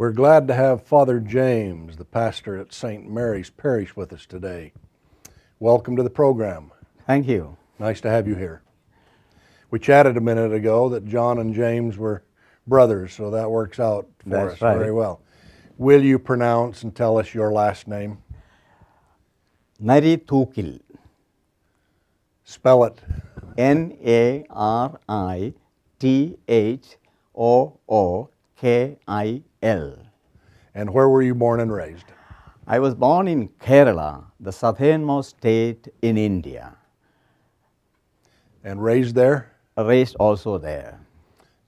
We're glad to have Father James, the pastor at St. Mary's Parish, with us today. Welcome to the program. Thank you. Nice to have you here. We chatted a minute ago that John and James were brothers, so that works out for That's us right. very well. Will you pronounce and tell us your last name? Narithookil. Spell it. Narithookil. And where were you born and raised? I was born in Kerala, the southernmost state in India. And raised there? Raised also there.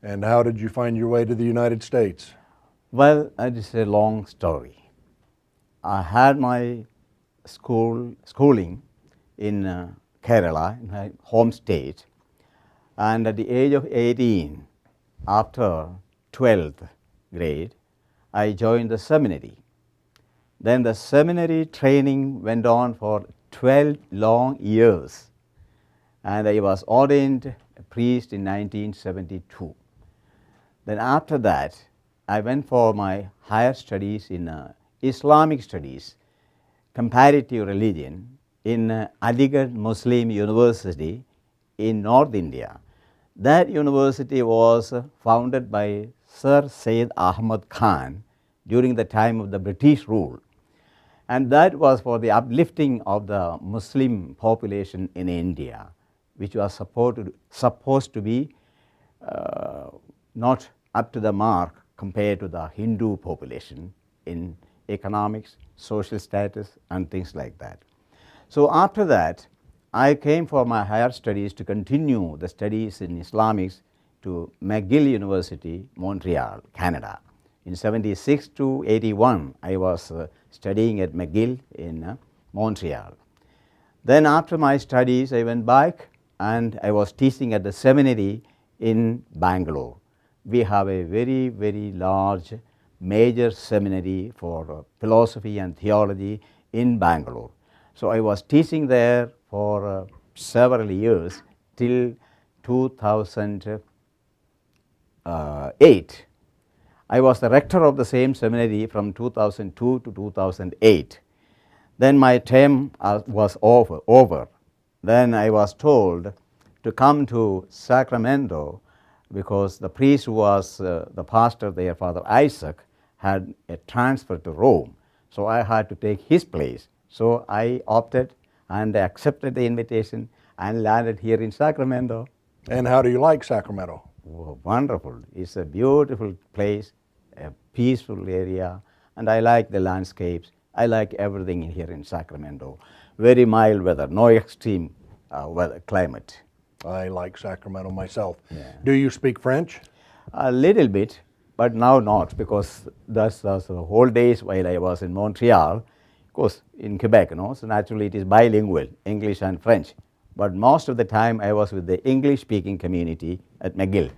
And how did you find your way to the United States? Well, it is a long story. I had my schooling in Kerala, in my home state, and at the age of 18, after 12th grade, I joined the seminary. Then the seminary training went on for 12 long years, and I was ordained a priest in 1972. Then after that, I went for my higher studies in Islamic studies, comparative religion, in Aligarh Muslim University in North India. That university was founded by Sir Syed Ahmad Khan during the time of the British rule. And that was for the uplifting of the Muslim population in India, which was supposed to be not up to the mark compared to the Hindu population in economics, social status, and things like that. So after that, I came for my higher studies to continue the studies in Islamics to McGill University, Montreal, Canada. In 76 to 81, I was studying at McGill in Montreal. Then after my studies, I went back and I was teaching at the seminary in Bangalore. We have a very, very large major seminary for philosophy and theology in Bangalore. So I was teaching there for several years till 2008. I was the rector of the same seminary from 2002 to 2008. Then my term was over. Then I was told to come to Sacramento because the priest who was the pastor there, Father Isaac, had a transfer to Rome. So I had to take his place. So I opted and accepted the invitation and landed here in Sacramento. And how do you like Sacramento? Oh, wonderful. It's a beautiful place, a peaceful area, and I like the landscapes. I like everything here in Sacramento. Very mild weather, no extreme weather climate. I like Sacramento myself. Yeah. Do you speak French? A little bit, but now not, because that's the whole days while I was in Montreal. Of course, in Quebec, so naturally it is bilingual, English and French. But most of the time I was with the English-speaking community at McGill.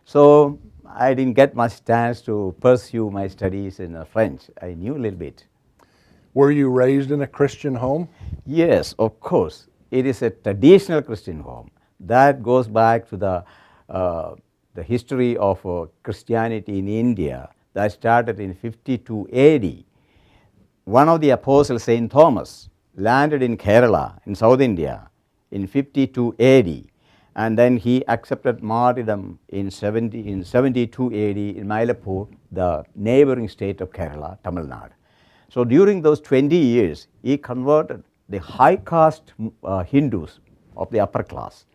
So I didn't get much chance to pursue my studies in French. I knew a little bit. Were you raised in a Christian home? Yes, of course. It is a traditional Christian home. That goes back to the history of Christianity in India that started in 52 AD. One of the apostles, St. Thomas, landed in Kerala in South India in 52 AD, and then he accepted martyrdom in 72 AD in Mylapore, the neighboring state of Kerala, Tamil Nadu. So during those 20 years, he converted the high caste Hindus of the upper class.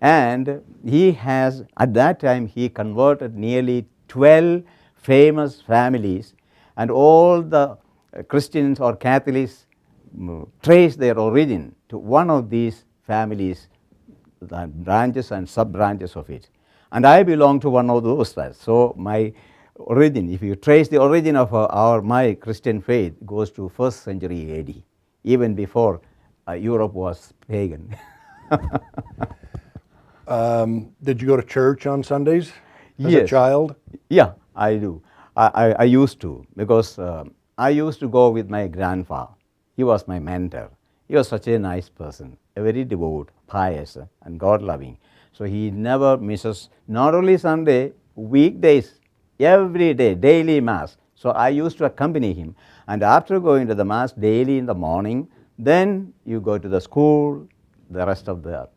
And he has, at that time, he converted nearly 12 famous families, and all the Christians or Catholics trace their origin to one of these families, the branches and sub-branches of it. And I belong to one of those. So my origin, if you trace the origin of my Christian faith, goes to 1st century AD, even before Europe was pagan. Did you go to church on Sundays as Yes. a child? Yeah, I do. I used to, because I used to go with my grandfather. He was my mentor. He was such a nice person, a very devout, pious, and God-loving. So he never misses, not only Sunday, weekdays, every day, daily Mass. So I used to accompany him. And after going to the Mass daily in the morning, then you go to the school, the rest of the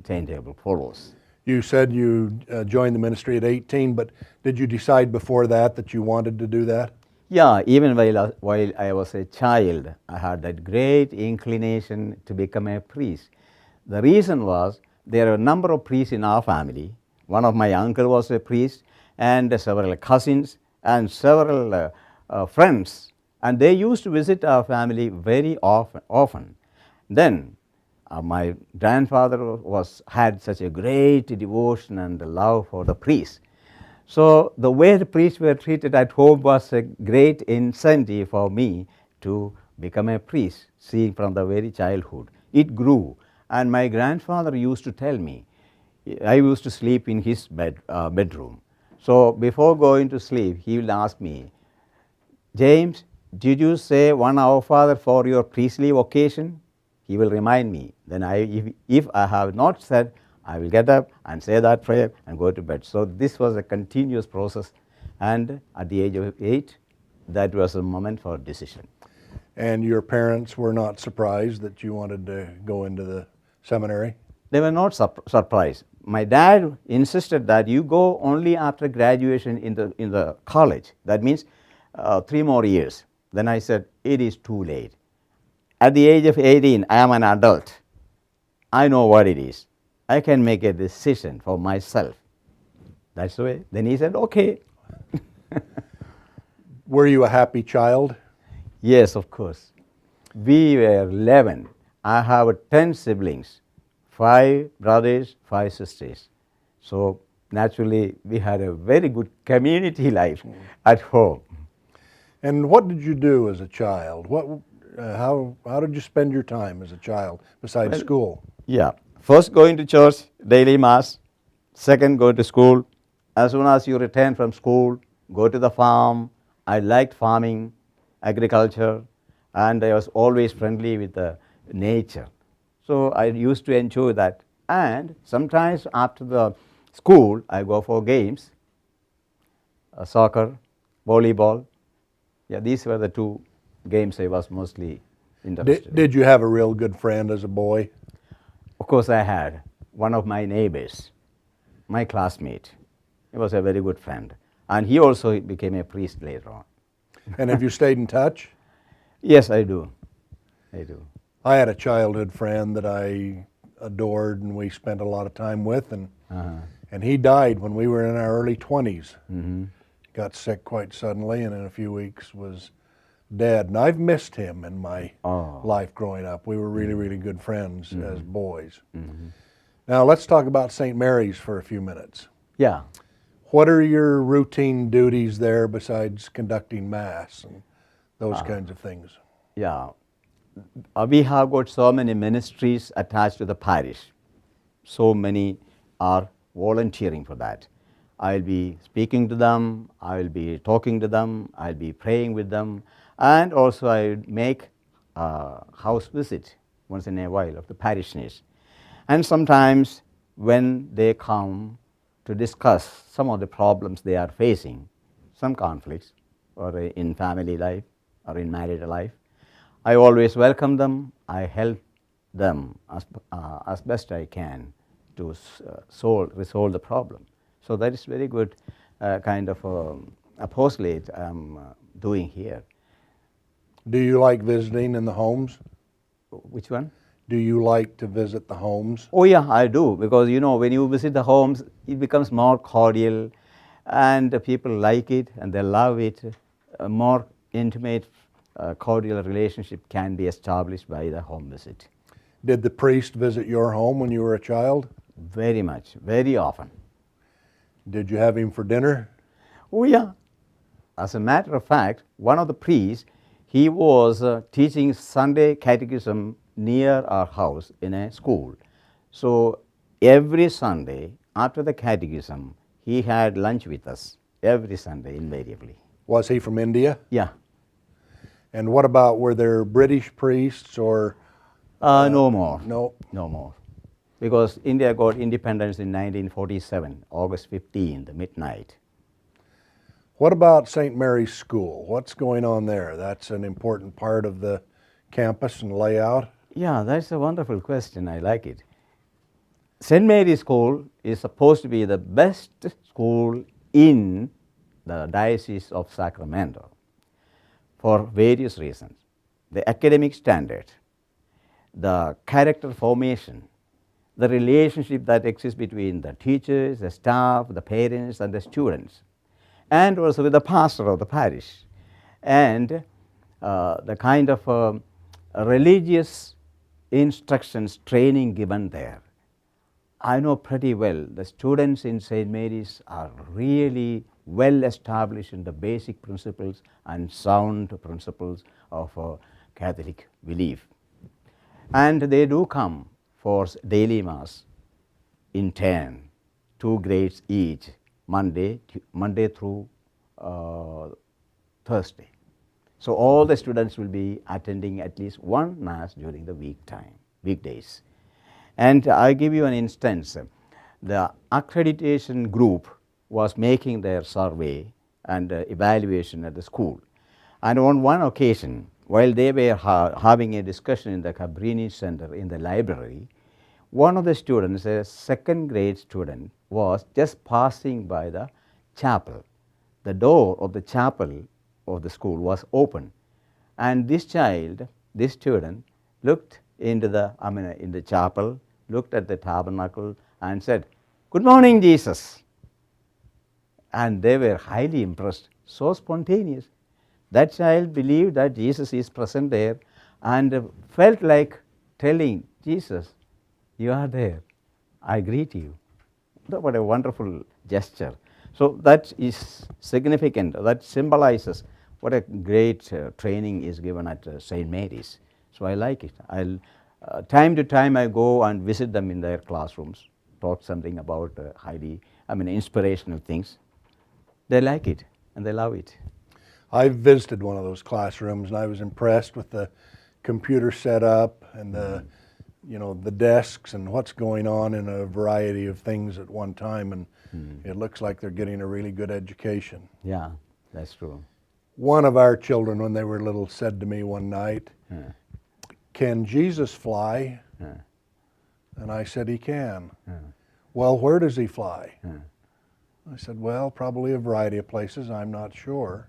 timetable follows. You said you joined the ministry at 18, but did you decide before that you wanted to do that? Yeah, even while I was a child, I had that great inclination to become a priest. The reason was there are a number of priests in our family. One of my uncle was a priest, and several cousins and several friends, and they used to visit our family very often. Then my grandfather had such a great devotion and love for the priests. So the way the priests were treated at home was a great incentive for me to become a priest, seeing from the very childhood. It grew, and my grandfather used to tell me, I used to sleep in his bedroom. So before going to sleep, he will ask me, James, did you say one Our Father for your priestly vocation? He will remind me. Then if I have not said, I will get up and say that prayer and go to bed. So this was a continuous process, and at the age of 8, that was a moment for decision. And your parents were not surprised that you wanted to go into the seminary? They were not surprised. My dad insisted that you go only after graduation in the college. That means 3 more years. Then I said, it is too late. At the age of 18, I am an adult. I know what it is. I can make a decision for myself. That's the way. Then he said, okay. Were you a happy child? Yes, of course. We were 11. I have 10 siblings, 5 brothers, 5 sisters. So naturally, we had a very good community life at home. And what did you do as a child? How did you spend your time as a child besides school? Yeah. First, going to church, daily mass. Second, go to school. As soon as you return from school, go to the farm. I liked farming, agriculture, and I was always friendly with the nature. So I used to enjoy that. And sometimes after the school, I go for games, soccer, volleyball. Yeah, these were the 2 games I was mostly interested in. Did you have a real good friend as a boy? Of course, I had one of my neighbors, my classmate. He was a very good friend, and he also became a priest later on. And have you stayed in touch? Yes, I do. I do. I had a childhood friend that I adored and we spent a lot of time with, and he died when we were in our early 20s. Mm-hmm. Got sick quite suddenly, and in a few weeks was dead. And I've missed him in my life growing up. We were really, really good friends as boys. Mm-hmm. Now let's talk about St. Mary's for a few minutes. Yeah. What are your routine duties there besides conducting Mass and those kinds of things? Yeah. We have got so many ministries attached to the parish. So many are volunteering for that. I'll be speaking to them, I'll be talking to them, I'll be praying with them, and also I make a house visit once in a while of the parishioners. And sometimes when they come to discuss some of the problems they are facing, some conflicts, or in family life or in married life, I always welcome them. I help them as best I can to resolve the problem. So that is very good kind of apostolate I'm doing here. Do you like visiting in the homes? Which one? Do you like to visit the homes? Oh yeah, I do, because you know when you visit the homes, it becomes more cordial, and people like it and they love it. A more intimate, cordial relationship can be established by the home visit. Did the priest visit your home when you were a child? Very much, very often. Did you have him for dinner? Oh yeah. As a matter of fact, one of the priests, he was teaching Sunday catechism near our house in a school. So every Sunday after the catechism, he had lunch with us every Sunday invariably. Was he from India? Yeah. And what about, were there British priests or? No more. No. No more. Because India got independence in 1947, August 15th, midnight. What about St. Mary's School? What's going on there? That's an important part of the campus and layout. Yeah, that's a wonderful question. I like it. St. Mary's School is supposed to be the best school in the Diocese of Sacramento for various reasons. The academic standard, the character formation, the relationship that exists between the teachers, the staff, the parents, and the students, and also with the pastor of the parish, and the kind of religious instructions training given there. I know pretty well the students in St. Mary's are really well established in the basic principles and sound principles of Catholic belief. And they do come for daily Mass in turn, 2 grades each, Monday through Thursday. So all the students will be attending at least one Mass during the weekdays. And I give you an instance. The accreditation group was making their survey and evaluation at the school. And on one occasion, while they were having a discussion in the Cabrini Center in the library, one of the students, a 2nd grade student, was just passing by the chapel. The door of the chapel of the school was open. And this student, looked into in the chapel, looked at the tabernacle and said, "Good morning, Jesus." And they were highly impressed, so spontaneous. That child believed that Jesus is present there and felt like telling Jesus, "You are there, I greet you." What a wonderful gesture. So that is significant. That symbolizes what a great training is given at St. Mary's. So I like it. Time to time I go and visit them in their classrooms, talk something about inspirational things. They like it and they love it. I visited one of those classrooms and I was impressed with the computer setup and the desks and what's going on in a variety of things at one time, and it looks like they're getting a really good education. Yeah, that's true. One of our children, when they were little, said to me one night, "Can Jesus fly?" And I said, "He can." "Well, where does he fly?" I said, "Well, probably a variety of places, I'm not sure."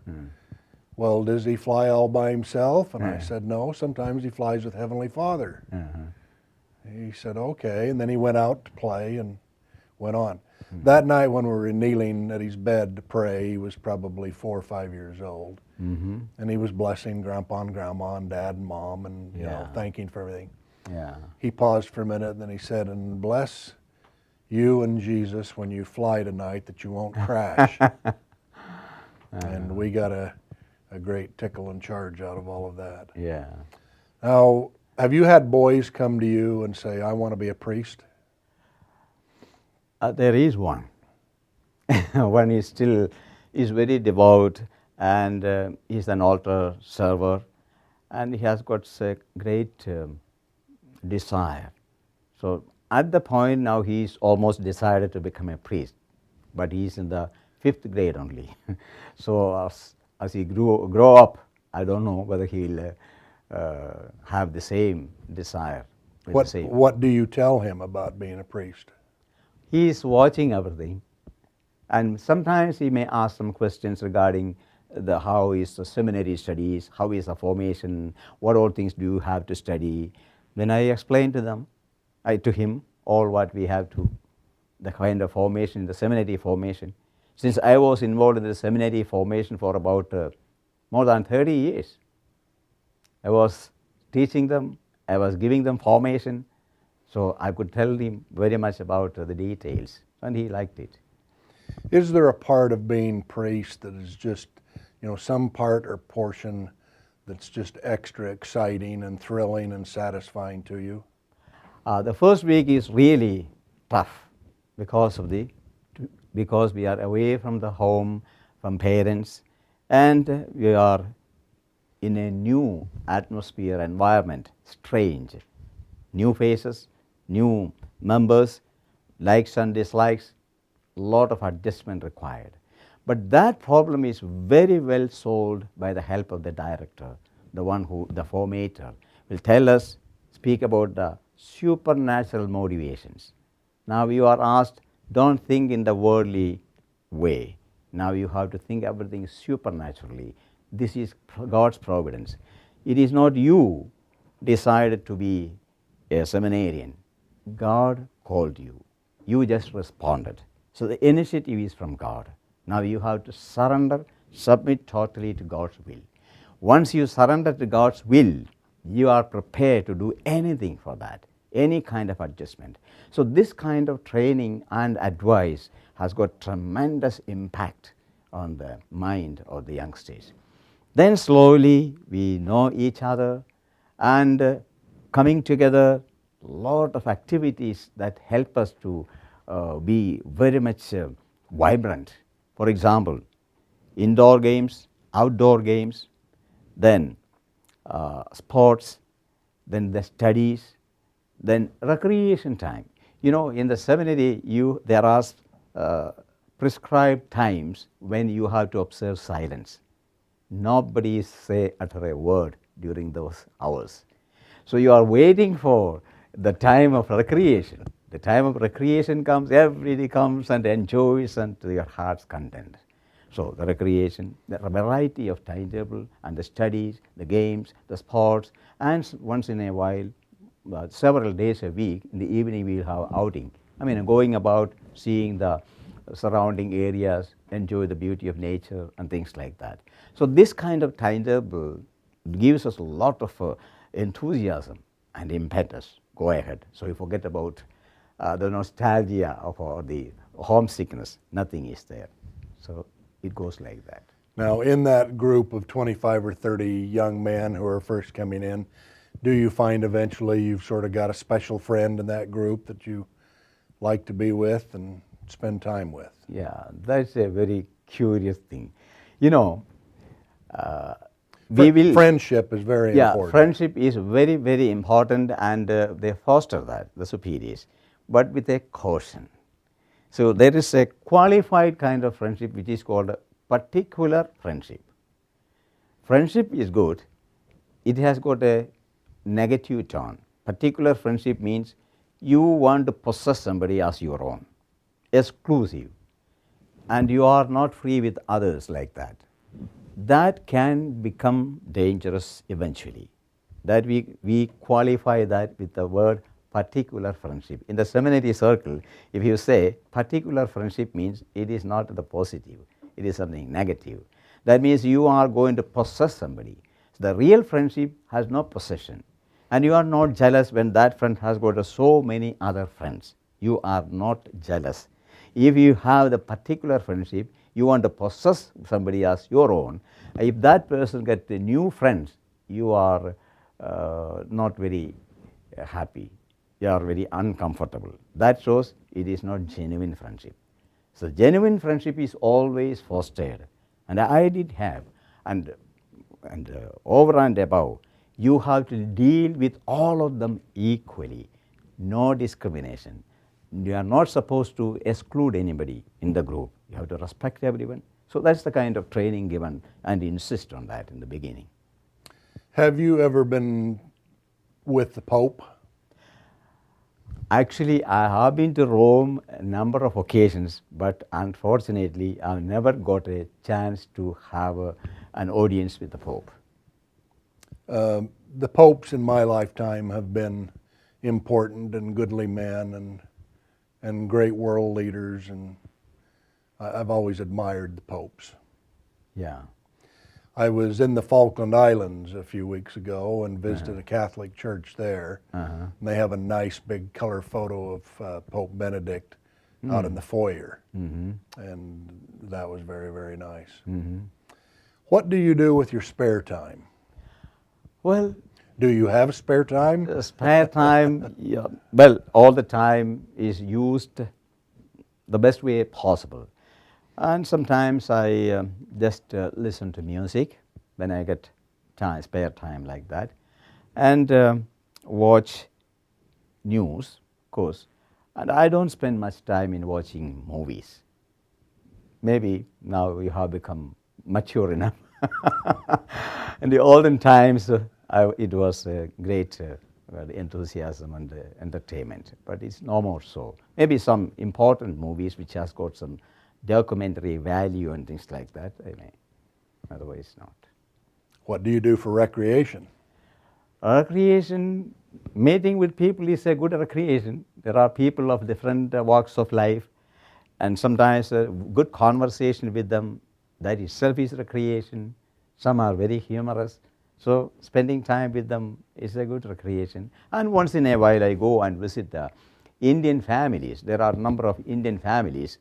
"Well, does he fly all by himself?" And I said, "No, sometimes he flies with Heavenly Father." He said, "Okay," and then he went out to play and went on. That night when we were kneeling at his bed to pray, he was probably 4 or 5 years old. And he was blessing Grandpa and Grandma and Dad and Mom and thanking for everything. He paused for a minute and then he said, "And bless you and Jesus when you fly tonight that you won't crash." And we got a great tickle and charge out of all of that. Now, have you had boys come to you and say, "I want to be a priest"? There is one. One is very devout and he's an altar server and he has got a great desire. So at the point now he's almost decided to become a priest, but he's in the 5th grade only. So as he grow up, I don't know whether he'll have the same desire. What do you tell him about being a priest? He is watching everything, and sometimes he may ask some questions regarding how is the seminary studies, how is the formation, what all things do you have to study. Then I explain to him all what we have to, the kind of formation, the seminary formation. Since I was involved in the seminary formation for about more than 30 years, I was teaching them, I was giving them formation, so I could tell him very much about the details, and he liked it. Is there a part of being priest that is just, some part or portion that's just extra exciting and thrilling and satisfying to you? The first week is really tough because we are away from the home, from parents, and we are in a new atmosphere, environment, strange, new faces, new members, likes and dislikes, a lot of adjustment required. But that problem is very well solved by the help of the director, the one who, the formator, will tell us, speak about the supernatural motivations. Now you are asked, don't think in the worldly way. Now you have to think everything supernaturally. This is God's providence. It is not you decided to be a seminarian. God called you. You just responded. So the initiative is from God. Now you have to surrender, submit totally to God's will. Once you surrender to God's will, you are prepared to do anything for that, any kind of adjustment. So this kind of training and advice has got tremendous impact on the mind of the youngsters. Then slowly we know each other, and coming together, lot of activities that help us to be very much vibrant. For example, indoor games, outdoor games, then sports, then the studies, then recreation time. You know, in the seminary, there are prescribed times when you have to observe silence. Nobody utter a word during those hours. So you are waiting for the time of recreation. The time of recreation comes, everybody comes and enjoys unto your heart's content. So the recreation, the variety of timetable and the studies, the games, the sports, and once in a while, several days a week, in the evening we will have outing. I mean, going about, seeing the surrounding areas, enjoy the beauty of nature and things like that. So this kind of timetable gives us a lot of enthusiasm and impetus. Go ahead. So you forget about the nostalgia or the homesickness. Nothing is there. So it goes like that. Now, in that group of 25 or 30 young men who are first coming in, do you find eventually you've sort of got a special friend in that group that you like to be with and spend time with? Yeah, that's a very curious thing. You know, friendship is very important. Friendship is very, very important, and they foster that, the superiors, but with a caution. So there is a qualified kind of friendship which is called a particular friendship. Friendship is good. It has got a negative tone. Particular friendship means you want to possess somebody as your own, exclusive, and you are not free with others like that. That can become dangerous eventually. That we qualify that with the word particular friendship. In the seminary circle, if you say particular friendship means it is not the positive, it is something negative. That means you are going to possess somebody. So the real friendship has no possession, and you are not jealous when that friend has got so many other friends. You are not jealous. If you have the particular friendship, you want to possess somebody as your own. If that person gets new friends, you are not very happy. You are very uncomfortable. That shows it is not genuine friendship. So genuine friendship is always fostered, and I did have, and over and above, you have to deal with all of them equally, no discrimination. You are not supposed to exclude anybody in the group. You have to respect everyone. So that's the kind of training given, and insist on that in the beginning. Have you ever been with the Pope? Actually, I have been to Rome a number of occasions, but unfortunately, I've never got a chance to have an audience with the Pope. The popes in my lifetime have been important and goodly men and great world leaders, and I've always admired the popes. Yeah. I was in the Falkland Islands a few weeks ago and visited a Catholic church there. And they have a nice big color photo of Pope Benedict out in the foyer. And that was very, very nice. What do you do with your spare time? Well, do you have spare time? Spare time, yeah, well, all the time is used the best way possible. And sometimes I just listen to music when I get time, spare time like that, and watch news, of course. And I don't spend much time in watching movies. maybe now you have become mature enough. In the olden times, it was great enthusiasm and entertainment, but it's no more so. Maybe some important movies which has got some documentary value and things like that, I may. Otherwise not. What do you do for recreation? Recreation, meeting with people is a good recreation. There are people of different walks of life, and sometimes a good conversation with them, that itself is recreation. Some are very humorous, so spending time with them is a good recreation. And once in a while I go and visit the Indian families. There are a number of Indian families,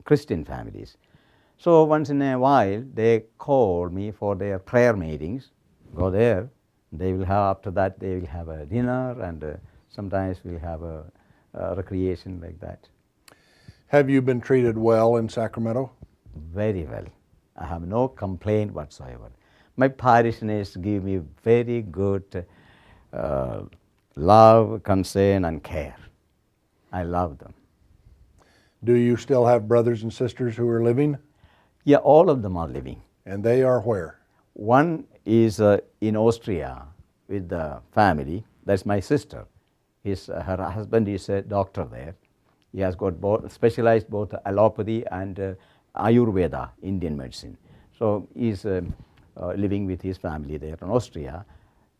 Christian families. So once in a while they call me for their prayer meetings, go there. They will have, after that they will have a dinner, and sometimes we'll have a recreation like that. Have you been treated well in Sacramento? Very well. I have no complaint whatsoever. My parishioners give me very good love, concern and care. I love them. Do you still have brothers and sisters who are living? Yeah, all of them are living. And they are where? One is in Austria with the family. That's my sister. Her husband is a doctor there. He has got specialized both allopathy and Ayurveda, Indian medicine. So he's living with his family there in Austria.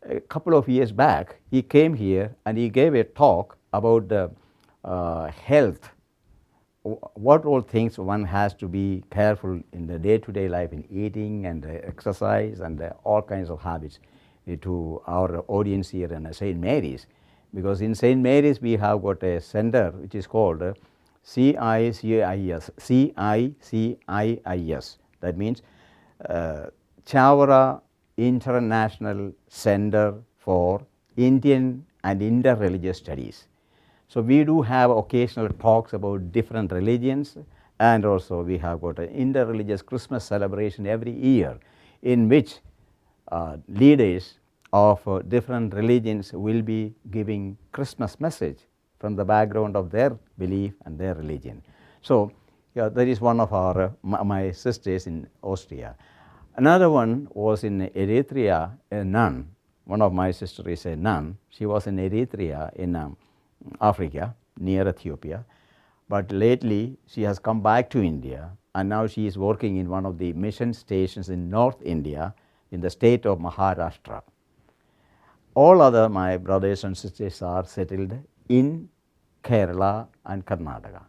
A couple of years back, he came here and he gave a talk about the health, what all things one has to be careful in the day-to-day life in eating and exercise and all kinds of habits to our audience here in St. Mary's. Because in St. Mary's we have got a center which is called CICIS. That means Chavara International Center for Indian and Interreligious Studies. So we do have occasional talks about different religions, and also we have got an interreligious Christmas celebration every year in which leaders of different religions will be giving Christmas message from the background of their belief and their religion. So yeah, that is one of our my sisters in Austria. Another one was in Eritrea, a nun. One of my sisters is a nun. She was in Eritrea in Africa, near Ethiopia. But lately she has come back to India, and now she is working in one of the mission stations in North India in the state of Maharashtra. All other my brothers and sisters are settled in Kerala and Karnataka.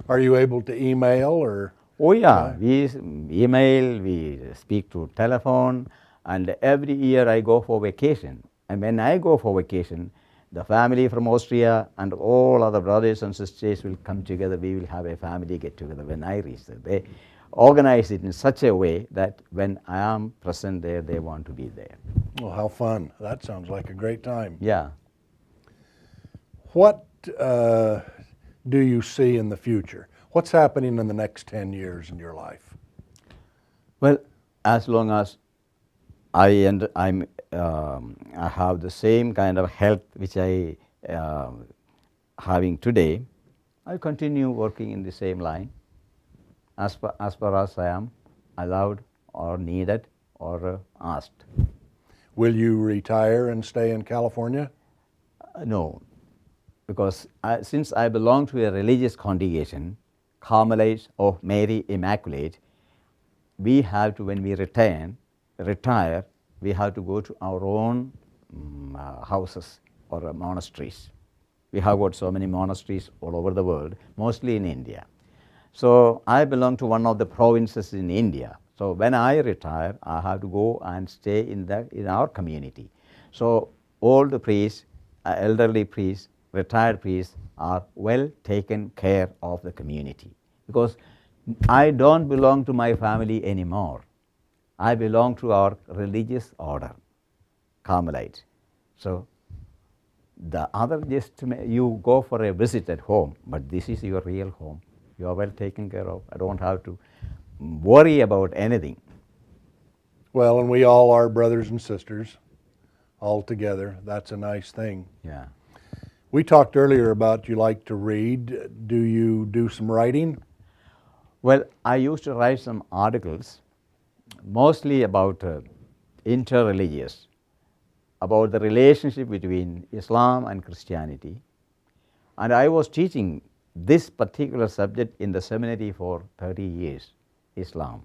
Are you able to email or? Oh yeah, we email, we speak through telephone, and every year I go for vacation. And when I go for vacation, the family from Austria and all other brothers and sisters will come together. We will have a family get together when I reach there. They organize it in such a way that when I am present there, they want to be there. Oh, how fun. That sounds like a great time. Yeah. What do you see in the future? What's happening in the next 10 years in your life? Well, as long as I have the same kind of health which I having today, I continue working in the same line as far as I am allowed or needed or asked. Will you retire and stay in California? No, because since I belong to a religious congregation, Carmelites of Mary Immaculate, we have to, when we retire, we have to go to our own houses or monasteries. We have got so many monasteries all over the world, mostly in India. So I belong to one of the provinces in India. So when I retire, I have to go and stay in our community. So all the priests, elderly priests, retired priests are well taken care of the community, because I don't belong to my family anymore. I belong to our religious order, Carmelites. So the other, just you go for a visit at home, but this is your real home. You are well taken care of. I don't have to worry about anything. Well, and we all are brothers and sisters all together. That's a nice thing. Yeah. We talked earlier about you like to read. Do you do some writing? Well, I used to write some articles, mostly about interreligious, about the relationship between Islam and Christianity. And I was teaching this particular subject in the seminary for 30 years, Islam.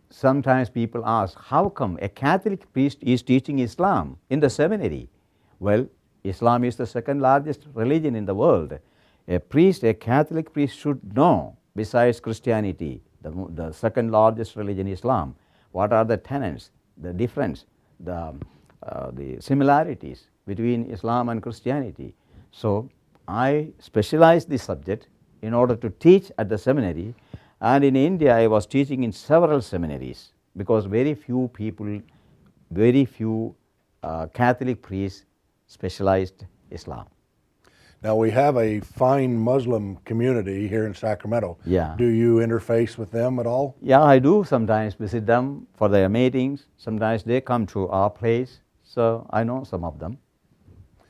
Sometimes people ask, how come a Catholic priest is teaching Islam in the seminary? Well, Islam is the second largest religion in the world. A Catholic priest should know, besides Christianity, the second largest religion, Islam, what are the tenets, the difference, the similarities between Islam and Christianity. So I specialized this subject in order to teach at the seminary, and in India I was teaching in several seminaries because very few Catholic priests specialized Islam. Now we have a fine Muslim community here in Sacramento. Yeah. Do you interface with them at all? Yeah, I do sometimes visit them for their meetings. Sometimes they come to our place, so I know some of them.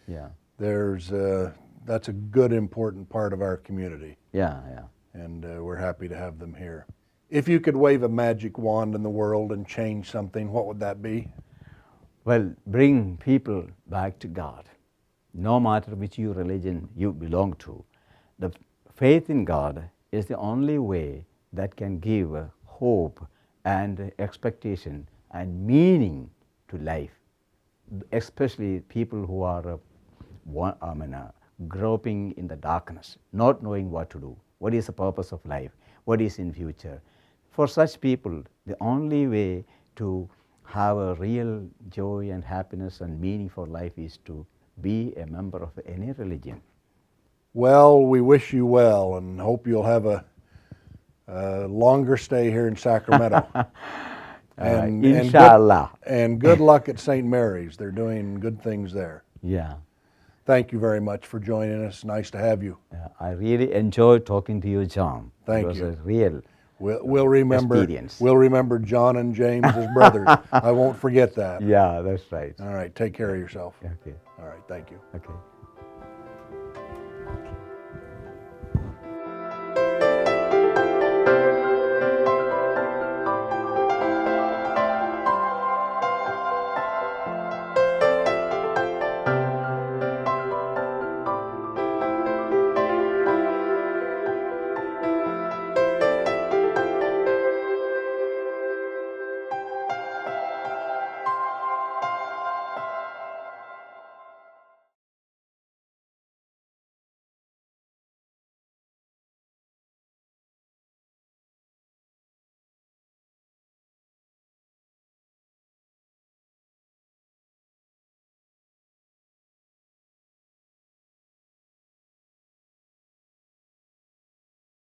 Yeah. That's a good, important part of our community. Yeah. And we're happy to have them here. If you could wave a magic wand in the world and change something, what would that be? Well, bring people back to God, no matter which religion you belong to. The faith in God is the only way that can give hope and expectation and meaning to life, especially people who are groping in the darkness, not knowing what to do, what is the purpose of life, what is in future. For such people, the only way to have a real joy and happiness and meaning for life is to be a member of any religion. Well, we wish you well and hope you'll have a longer stay here in Sacramento. Inshallah. And good luck at St. Mary's. They're doing good things there. Yeah. Thank you very much for joining us. Nice to have you. I really enjoyed talking to you, John. Thank you. It was you. a real We'll remember experience. We'll remember John and James as brothers. I won't forget that. Yeah, that's right. All right, take care of yourself. Okay. All right, thank you. Okay.